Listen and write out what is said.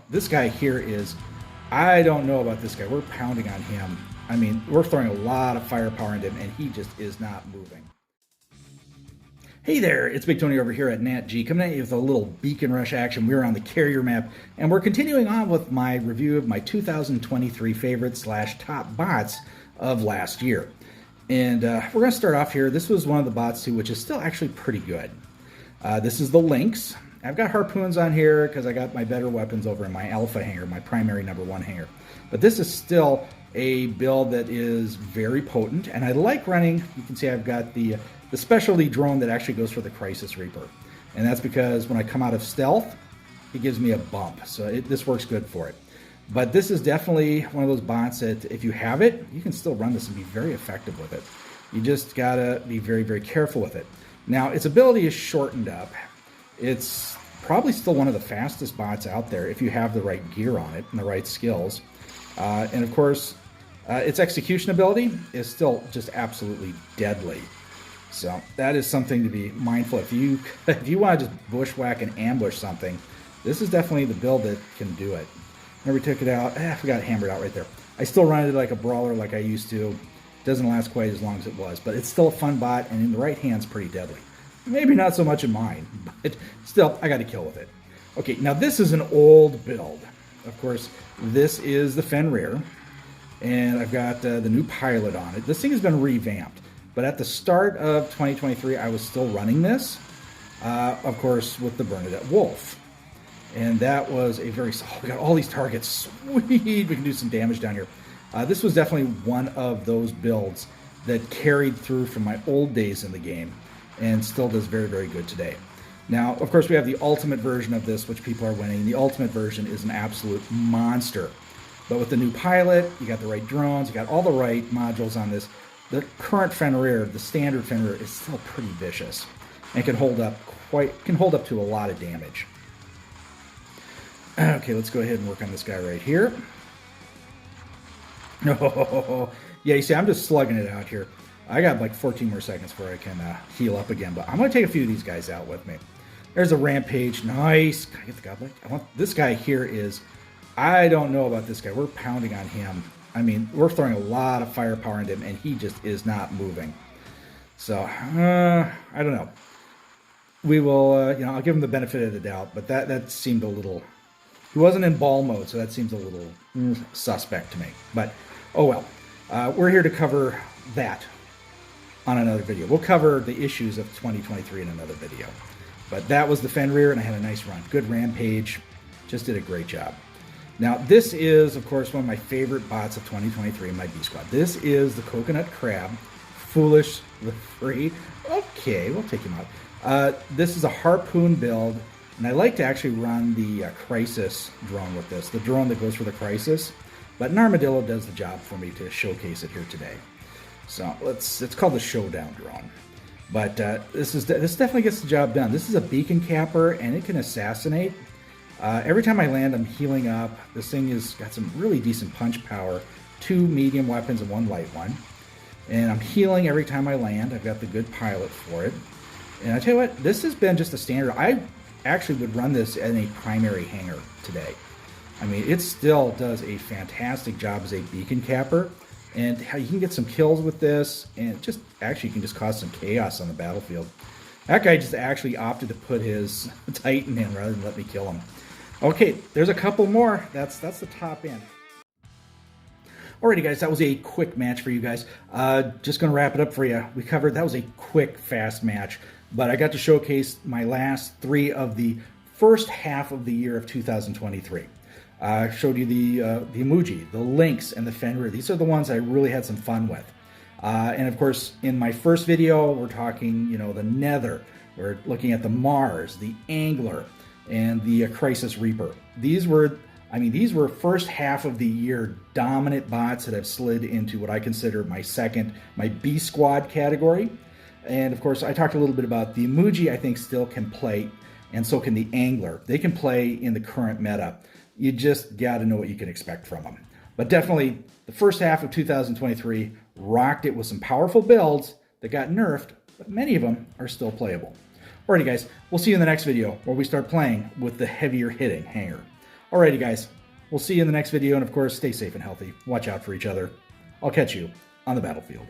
This guy here is, I don't know about this guy. We're pounding on him. I mean, we're throwing a lot of firepower into him, and he just is not moving. Hey there, it's Big Tony over here at Nat G, coming at you with a little beacon rush action. We're on the carrier map, and we're continuing on with my review of my 2023 favorite / top bots of last year. And we're going to start off here. This was one of the bots too, which is still actually pretty good. This is the Lynx. I've got harpoons on here because I got my better weapons over in my alpha hanger, my primary #1 hanger. But this is still a build that is very potent, and I like running. You can see I've got the specialty drone that actually goes for the Crisis Reaper, and that's because when I come out of stealth, it gives me a bump, so this works good for it. But this is definitely one of those bots that if you have it, you can still run this and be very effective with it. You just gotta be very, very careful with it. Now, its ability is shortened up. It's probably still one of the fastest bots out there if you have the right gear on it and the right skills. And of course, its execution ability is still just absolutely deadly. So that is something to be mindful of. If you want to just bushwhack and ambush something, this is definitely the build that can do it. Remember, we took it out. I forgot hammered out right there. I still run it like a brawler like I used to. It doesn't last quite as long as it was, but it's still a fun bot, and in the right hand's pretty deadly. Maybe not so much in mine, but still, I got to kill with it. Okay, now this is an old build. Of course, this is the Fenrir, and I've got the new pilot on it. This thing has been revamped, but at the start of 2023, I was still running this, of course, with the Bernadette Wolf. And that was a very, oh, we got all these targets. Sweet, we can do some damage down here. This was definitely one of those builds that carried through from my old days in the game and still does very, very good today. Now, of course, we have the ultimate version of this, which people are winning. The ultimate version is an absolute monster. But with the new pilot, you got the right drones, you got all the right modules on this. The current Fenrir, the standard Fenrir, is still pretty vicious and can hold up to a lot of damage. Okay, let's go ahead and work on this guy right here. Oh, yeah, you see, I'm just slugging it out here. I got like 14 more seconds before I can heal up again, but I'm going to take a few of these guys out with me. There's a rampage. Nice. Can I get the goblet? This guy here is, I don't know about this guy. We're pounding on him. I mean, we're throwing a lot of firepower into him, and he just is not moving. So, I don't know. We will, I'll give him the benefit of the doubt, but that seemed a little... He wasn't in ball mode, so that seems a little suspect to me. But, oh well. We're here to cover that on another video. We'll cover the issues of 2023 in another video. But that was the Fenrir, and I had a nice run. Good rampage. Just did a great job. Now, this is, of course, one of my favorite bots of 2023 in my B Squad. This is the Coconut Crab. Foolish the Free. Okay, we'll take him out. This is a harpoon build. And I like to actually run the Crisis drone with this, the drone that goes for the Crisis. But an Armadillo does the job for me to showcase it here today. So it's called the Showdown drone. But this definitely gets the job done. This is a beacon capper, and it can assassinate. Every time I land, I'm healing up. This thing has got some really decent punch power. 2 medium weapons and 1 light one. And I'm healing every time I land. I've got the good pilot for it. And I tell you what, this has been just a standard. I actually would run this in a primary hanger today. I mean, it still does a fantastic job as a beacon capper, and how you can get some kills with this, and just actually you can just cause some chaos on the battlefield. That guy just actually opted to put his Titan in rather than let me kill him. Okay, there's a couple more. That's the top end. Alrighty, guys, that was a quick match for you guys. Just going to wrap it up for you. That was a quick, fast match. But I got to showcase my last 3 of the first half of the year of 2023. I showed you the emoji, the Lynx, and the Fenrir. These are the ones I really had some fun with. And of course, in my first video, we're talking, the Nether. We're looking at the Mars, the Angler, and the Crisis Reaper. These were first half of the year dominant bots that have slid into what I consider my B Squad category. And of course, I talked a little bit about the emoji. I think still can play, and so can the Angler. They can play in the current meta. You just got to know what you can expect from them. But definitely, the first half of 2023 rocked it with some powerful builds that got nerfed, but many of them are still playable. Alrighty, guys, we'll see you in the next video where we start playing with the heavier hitting hanger. Alrighty, guys. We'll see you in the next video, and of course, stay safe and healthy. Watch out for each other. I'll catch you on the battlefield.